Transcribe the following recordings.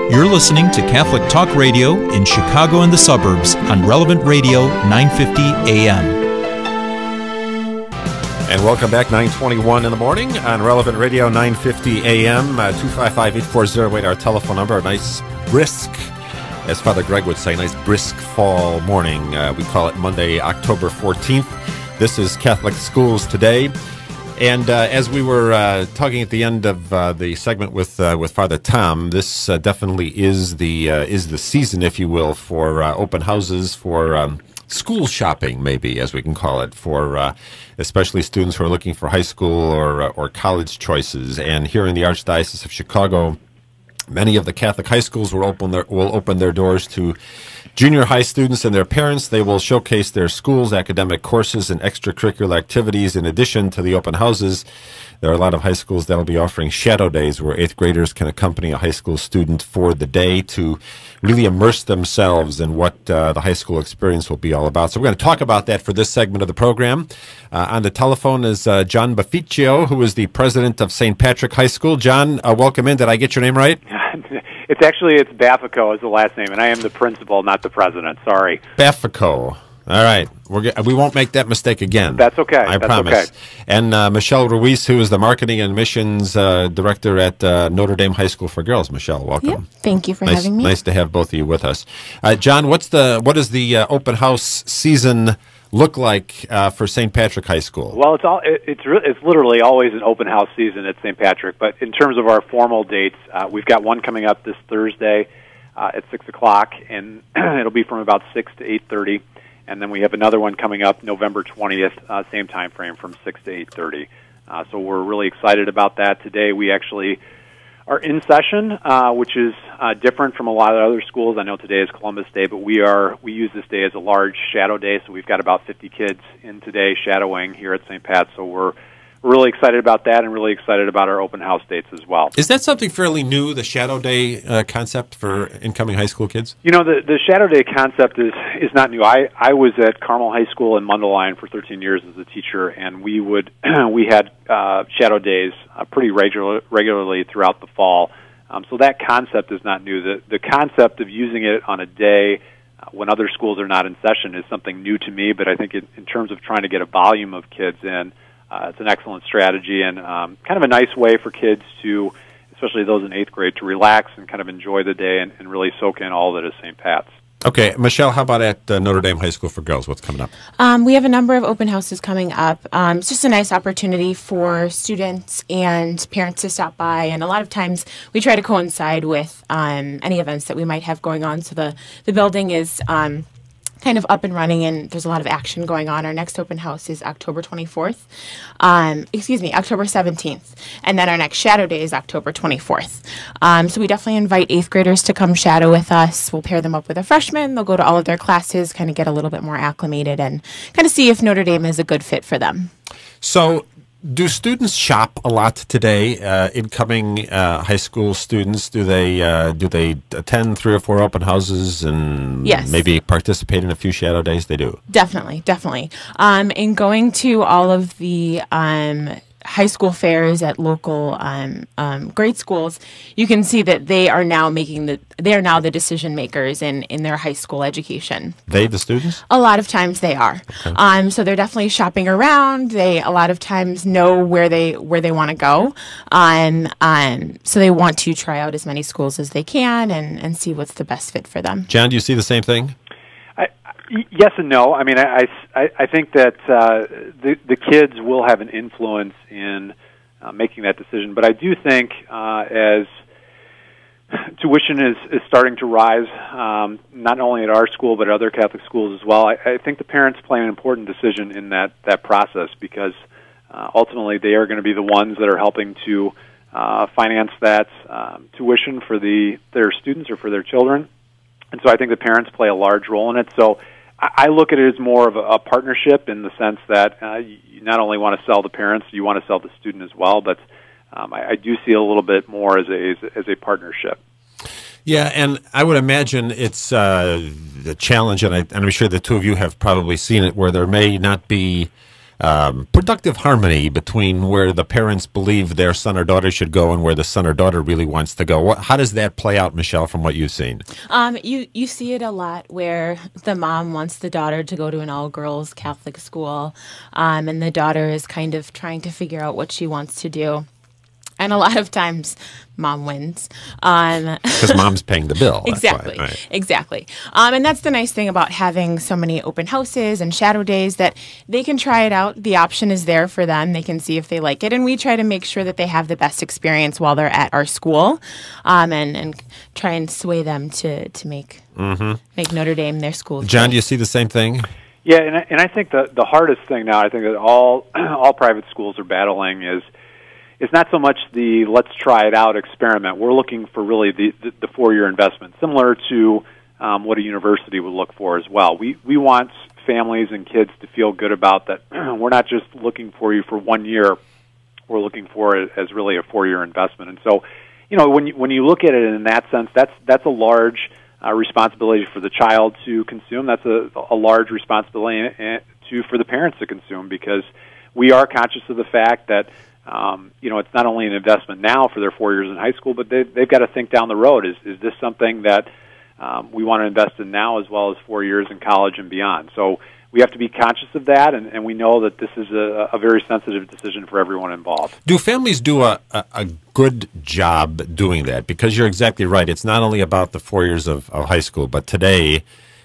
You're listening to Catholic Talk Radio in Chicago and the suburbs on Relevant Radio 950 AM. And welcome back, 9:21 in the morning on Relevant Radio 950 AM. 255-8408, our telephone number. A nice brisk, as Father Greg would say, nice brisk fall morning. We call it Monday, October 14th. This is Catholic Schools Today. And as we were talking at the end of the segment with Father Tom, this definitely is the season, if you will, for open houses, for school shopping, maybe, as we can call it, for especially students who are looking for high school or college choices. And here in the Archdiocese of Chicago, many of the Catholic high schools will open their doors to junior high students and their parents. They will showcase their schools' academic courses and extracurricular activities. In addition to the open houses, there are a lot of high schools that will be offering shadow days where 8th graders can accompany a high school student for the day to really immerse themselves in what the high school experience will be all about. So we're going to talk about that for this segment of the program. On the telephone is John Baffico, who is the president of St. Patrick High School. John, welcome in. Did I get your name right? It's Baffico is the last name, and I am the principal, not the president. Sorry. Baffico. All right. We won't make that mistake again. That's okay. I promise. Okay. And Michelle Ruiz, who is the marketing and missions director at Notre Dame High School for Girls. Michelle, welcome. Yep. Thank you for having me. Nice to have both of you with us. John, what does the open house season look like for St. Patrick High School? Well, it's literally always an open house season at St. Patrick. But in terms of our formal dates, we've got one coming up this Thursday at 6 o'clock, and it'll be from about 6 to 8:30. And then we have another one coming up November 20th, same time frame, from 6 to 8:30. So we're really excited about that. Today we actually are in session, which is different from a lot of other schools. I know today is Columbus Day, but we use this day as a large shadow day. So we've got about 50 kids in today shadowing here at St. Pat's. So we're really excited about that and really excited about our open house dates as well. Is that something fairly new, the Shadow Day concept for incoming high school kids? You know, the Shadow Day concept is not new. I was at Carmel High School in Mundelein for 13 years as a teacher, and we had Shadow Days pretty regularly throughout the fall. So that concept is not new. The concept of using it on a day when other schools are not in session is something new to me, but I think in terms of trying to get a volume of kids in, it's an excellent strategy and kind of a nice way for kids to, especially those in 8th grade, to relax and kind of enjoy the day and really soak in all that is St. Pat's. Okay, Michelle, how about at Notre Dame High School for Girls? What's coming up? We have a number of open houses coming up. It's just a nice opportunity for students and parents to stop by, and a lot of times we try to coincide with any events that we might have going on. So the building is kind of up and running, and there's a lot of action going on. Our next open house is October 24th. October 17th. And then our next shadow day is October 24th. So we definitely invite 8th graders to come shadow with us. We'll pair them up with a freshman. They'll go to all of their classes, kind of get a little bit more acclimated and kind of see if Notre Dame is a good fit for them. So do students shop a lot today? Incoming high school students, do they attend 3 or 4 open houses and yes, maybe participate in a few shadow days? They do. Definitely. In going to all of the high school fairs at local grade schools, you can see that they are now the decision makers in their high school education. They, the students? A lot of times they are. Okay. So they're definitely shopping around. They a lot of times know where they want to go. So they want to try out as many schools as they can and see what's the best fit for them. John, do you see the same thing? Yes and no. I mean, I think that the kids will have an influence in making that decision, but I do think as tuition is starting to rise, not only at our school but other Catholic schools as well, I think the parents play an important decision in that process because ultimately they are going to be the ones that are helping to finance that tuition for their students or for their children. And so I think the parents play a large role in it. So I look at it as more of a partnership in the sense that you not only want to sell the parents, you want to sell the student as well, but I do see a little bit more as a partnership. Yeah, and I would imagine it's the challenge, and I'm sure the two of you have probably seen it, where there may not be productive harmony between where the parents believe their son or daughter should go and where the son or daughter really wants to go. How does that play out, Michelle, from what you've seen? You see it a lot where the mom wants the daughter to go to an all-girls Catholic school, and the daughter is kind of trying to figure out what she wants to do. And a lot of times, mom wins. Because mom's paying the bill. Exactly. Right. Exactly. And that's the nice thing about having so many open houses and shadow days, that they can try it out. The option is there for them. They can see if they like it. And we try to make sure that they have the best experience while they're at our school, and try and sway them to make Notre Dame their school. John, do you see the same thing? Yeah, and I think the hardest thing now, I think that all private schools are battling is it's not so much the let's try it out experiment. We're looking for really the 4-year investment, similar to what a university would look for as well. We want families and kids to feel good about that. We're not just looking for you for 1 year. We're looking for it as really a 4-year investment. And so, when you look at it in that sense, that's a large responsibility for the child to consume. That's a large responsibility for the parents to consume, because we are conscious of the fact that it's not only an investment now for their 4 years in high school, but they've got to think down the road. Is this something that we want to invest in now as well as 4 years in college and beyond? So we have to be conscious of that, and we know that this is a very sensitive decision for everyone involved. Do families do a good job doing that? Because you're exactly right. It's not only about the 4 years of high school, but today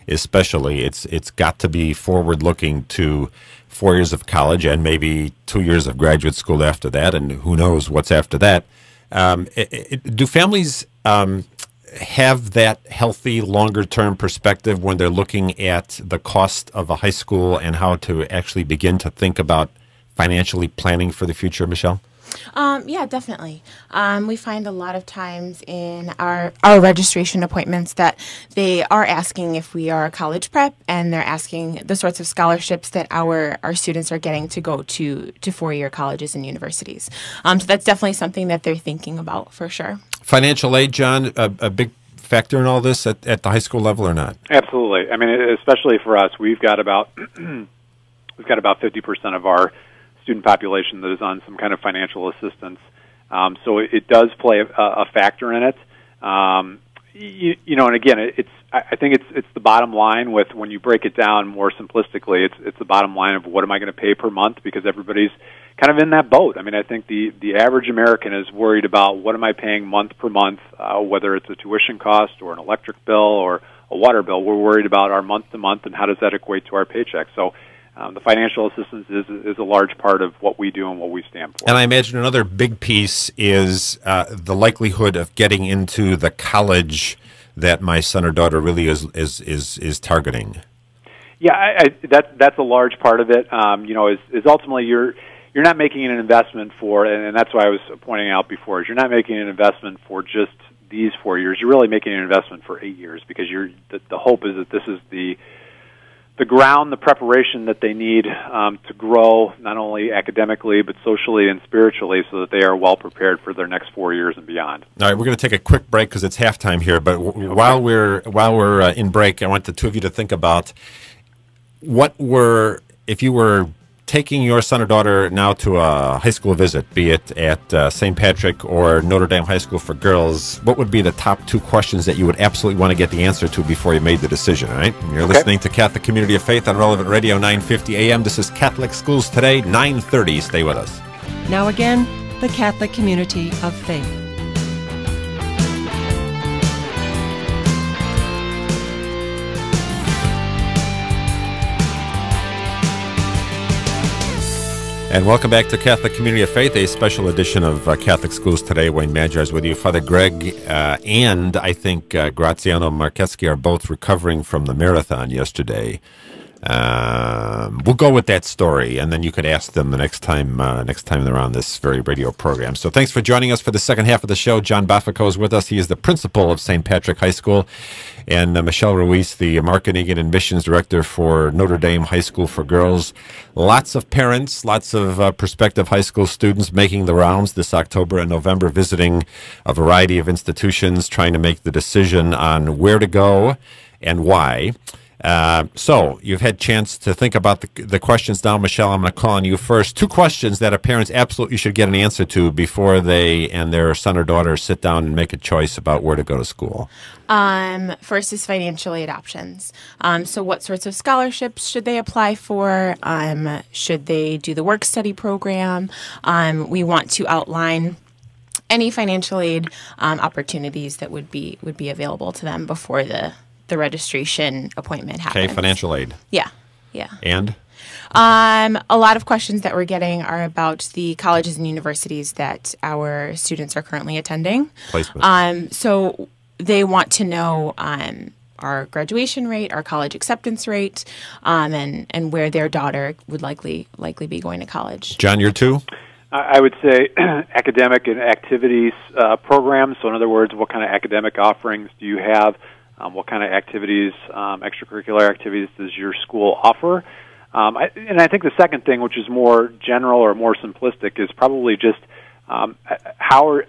especially, it's got to be forward-looking to 4 years of college and maybe 2 years of graduate school after that, and who knows what's after that. Do families have that healthy, longer-term perspective when they're looking at the cost of a high school and how to actually begin to think about financially planning for the future, Michelle? Yeah, definitely. We find a lot of times in our registration appointments that they are asking if we are college prep, and they're asking the sorts of scholarships that our students are getting to go to 4-year colleges and universities. So that's definitely something that they're thinking about for sure. Financial aid, John, a big factor in all this at the high school level or not? Absolutely. I mean, especially for us, we've got about 50% of our student population that is on some kind of financial assistance. So it does play a factor in it. And again, I think it's the bottom line with, when you break it down more simplistically, it's the bottom line of what am I going to pay per month, because everybody's kind of in that boat. I mean, I think the average American is worried about what am I paying month per month, whether it's a tuition cost or an electric bill or a water bill. We're worried about our month to month and how does that equate to our paycheck. So the financial assistance is a large part of what we do and what we stand for. And I imagine another big piece is the likelihood of getting into the college that my son or daughter really is targeting. Yeah, that's a large part of it. Is ultimately you're not making an investment for, and that's why I was pointing out before, is you're not making an investment for just these 4 years. You're really making an investment for 8 years, because the hope is that this is the ground, the preparation that they need to grow, not only academically but socially and spiritually, so that they are well prepared for their next 4 years and beyond. All right, we're going to take a quick break because it's halftime here. But while we're in break, I want the two of you to think about if you were taking your son or daughter now to a high school visit, be it at St. Patrick or Notre Dame High School for Girls, what would be the top 2 questions that you would absolutely want to get the answer to before you made the decision, all right? You're listening to Catholic Community of Faith on Relevant Radio 950 AM. This is Catholic Schools Today, 9:30. Stay with us. Now again, the Catholic Community of Faith. And welcome back to Catholic Community of Faith, a special edition of Catholic Schools Today. Wayne Magyar is with you. Father Greg and I think Graziano Marcheski are both recovering from the marathon yesterday. We'll go with that story, and then you could ask them the next time they're on this very radio program. So thanks for joining us for the second half of the show. John Baffico is with us. He is the principal of St. Patrick High School, and Michelle Ruiz, the marketing and admissions director for Notre Dame High School for Girls. Lots of parents, lots of prospective high school students making the rounds this October and November, visiting a variety of institutions, trying to make the decision on where to go and why. So you've had a chance to think about the questions now. Michelle, I'm going to call on you first. 2 questions that our parents absolutely should get an answer to before they and their son or daughter sit down and make a choice about where to go to school. First is financial aid options. So what sorts of scholarships should they apply for? Should they do the work study program? We want to outline any financial aid opportunities that would be available to them before the registration appointment happens. Okay, financial aid. Yeah. And? A lot of questions that we're getting are about the colleges and universities that our students are currently attending. Placement. So they want to know our graduation rate, our college acceptance rate, and where their daughter would likely be going to college. John, you're 2? I would say academic and activities programs. So in other words, what kind of academic offerings do you have? What kind of activities, extracurricular activities does your school offer? And I think the second thing, which is more general or more simplistic, is probably just how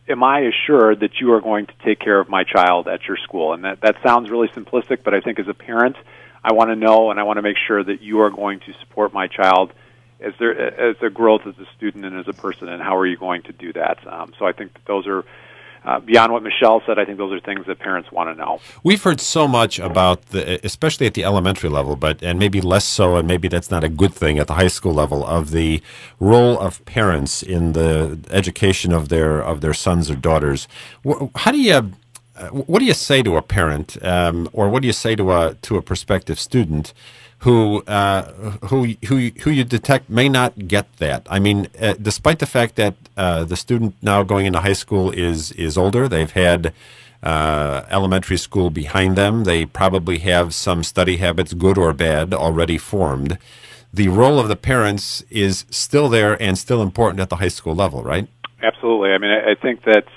am I assured that you are going to take care of my child at your school? And that sounds really simplistic, but I think as a parent, I want to know and I want to make sure that you are going to support my child as their growth as a student and as a person, and how are you going to do that? So I think that those are beyond what Michelle said. I think those are things that parents want to know. We've heard so much about, especially at the elementary level, and maybe less so, and maybe that's not a good thing at the high school level, of the role of parents in the education of their sons or daughters. What do you say to a parent, or what do you say to a prospective student who you detect may not get that? I mean, despite the fact that the student now going into high school is older, they've had elementary school behind them, they probably have some study habits, good or bad, already formed. The role of the parents is still there and still important at the high school level, right? Absolutely. I mean, I think that's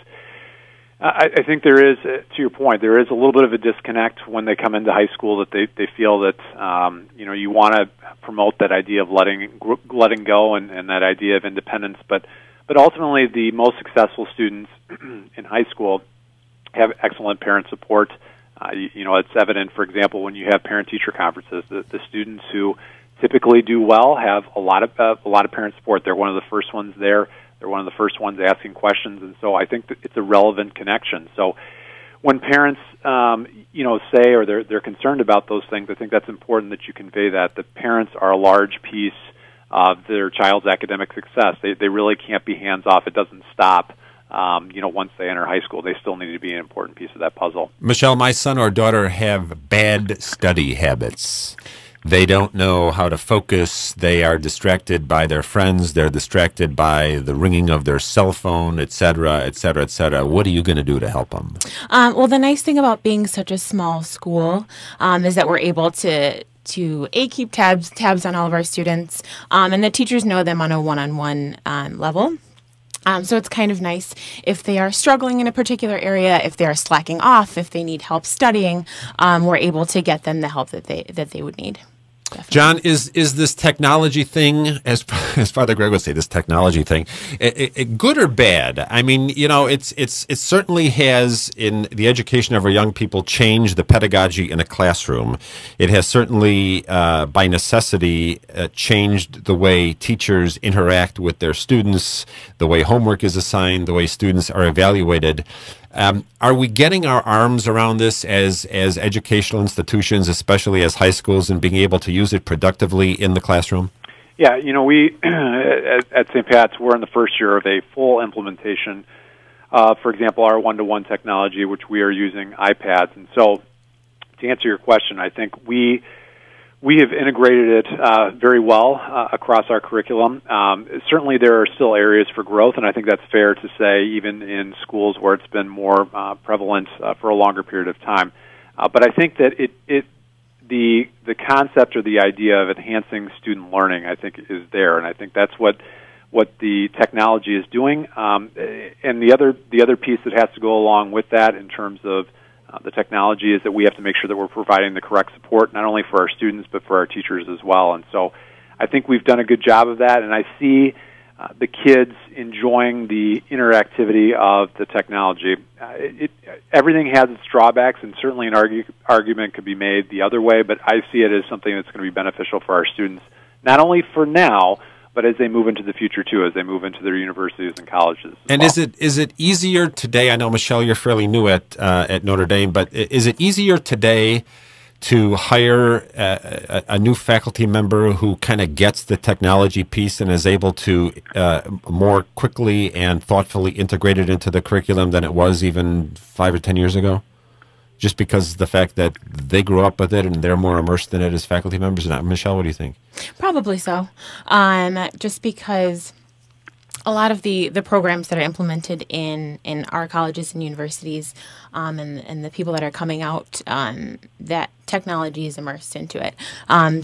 I think there is, to your point, there is a little bit of a disconnect when they come into high school, that they feel that you want to promote that idea of letting go and that idea of independence, but ultimately the most successful students in high school have excellent parent support. It's evident, for example, when you have parent-teacher conferences, the students who typically do well have a lot of parent support. They're one of the first ones there. They're one of the first ones asking questions, and so I think that it's a relevant connection. So when parents, say, or they're concerned about those things, I think that's important that you convey that parents are a large piece of their child's academic success. They really can't be hands off. It doesn't stop. Once they enter high school, they still need to be an important piece of that puzzle. Michelle, my son or daughter have bad study habits. They don't know how to focus. They are distracted by their friends. They're distracted by the ringing of their cell phone, et cetera, et cetera, et cetera. What are you going to do to help them? Well, the nice thing about being such a small school is that we're able to keep tabs on all of our students, and the teachers know them on a one-on-one level. So it's kind of nice if they are struggling in a particular area, if they are slacking off, if they need help studying, we're able to get them the help that they would need. Definitely. John, is this technology thing, as Father Greg would say, this technology thing, good or bad? I mean, it certainly has, in the education of our young people, changed the pedagogy in a classroom. It has certainly, by necessity, changed the way teachers interact with their students, the way homework is assigned, the way students are evaluated. Are we getting our arms around this as educational institutions, especially as high schools, and being able to use it productively in the classroom? Yeah, we at St. Pat's, we're in the first year of a full implementation. For example, our one-to-one technology, which we are using iPads. And so, to answer your question, I think we have integrated it very well across our curriculum. Certainly there are still areas for growth, and I think that's fair to say, even in schools where it's been more prevalent for a longer period of time. But I think that the concept or the idea of enhancing student learning, I think, is there, and I think that's what the technology is doing. And the other piece that has to go along with that in terms of the technology is that we have to make sure that we're providing the correct support, not only for our students, but for our teachers as well. And so I think we've done a good job of that, and I see the kids enjoying the interactivity of the technology. Everything has its drawbacks, and certainly an argument could be made the other way, but I see it as something that's going to be beneficial for our students, not only for now, but as they move into the future too, as they move into their universities and colleges. And well. is it easier today? I know, Michelle, you're fairly new at Notre Dame, but is it easier today to hire a new faculty member who kind of gets the technology piece and is able to more quickly and thoughtfully integrate it into the curriculum than it was even 5 or 10 years ago? Just because of the fact that they grew up with it and they're more immersed in it as faculty members? Michelle, what do you think? Probably so. Just because a lot of the programs that are implemented in our colleges and universities and the people that are coming out, that technology is immersed into it.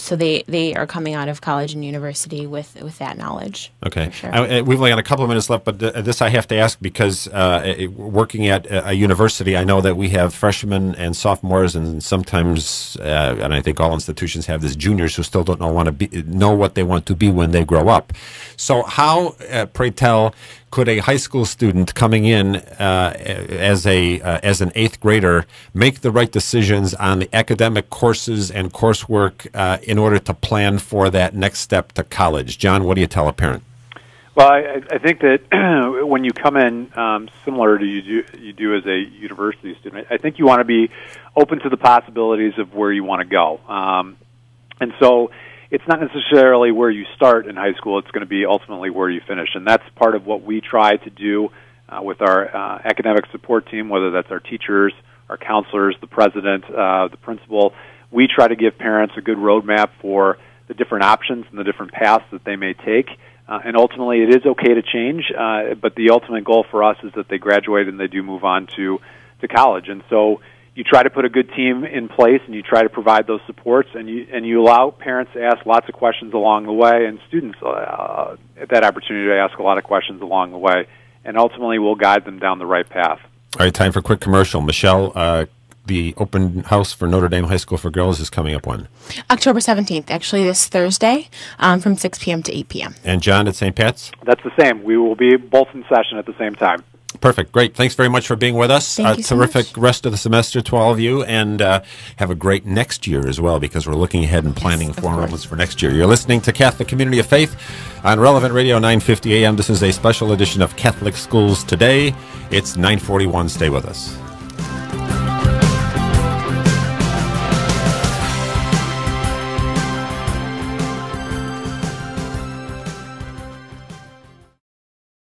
So they are coming out of college and university with that knowledge. Okay. Sure. We've only got a couple of minutes left, but this I have to ask because working at a university, I know that we have freshmen and sophomores, and sometimes, and I think all institutions have this, juniors who still don't know what they want to be when they grow up. So how, pray tell, could a high school student coming in as an eighth grader make the right decisions on the academic courses and coursework in order to plan for that next step to college? John, what do you tell a parent? Well, I think that when you come in, similar to you do as a university student, I think you want to be open to the possibilities of where you want to go. And so it's not necessarily where you start in high school. It's going to be ultimately where you finish. And that's part of what we try to do with our academic support team, whether that's our teachers, our counselors, the president, the principal. We try to give parents a good roadmap for the different options and the different paths that they may take. And ultimately, it is okay to change, but the ultimate goal for us is that they graduate and they do move on to college. And so you try to put a good team in place, and you try to provide those supports, and you allow parents to ask lots of questions along the way, and students that opportunity to ask a lot of questions along the way, and ultimately we'll guide them down the right path. All right, time for a quick commercial. Michelle, the open house for Notre Dame High School for Girls is coming up when? October 17th, actually this Thursday, from 6 p.m. to 8 p.m. And John at St. Pat's? That's the same. We will be both in session at the same time. Perfect. Great. Thanks very much for being with us. Thank you so terrific much. Rest of the semester to all of you, and have a great next year as well, because we're looking ahead and planning for enrollments for next year. You're listening to Catholic Community of Faith on Relevant Radio 950 AM. This is a special edition of Catholic Schools Today. It's 9:41. Stay with us.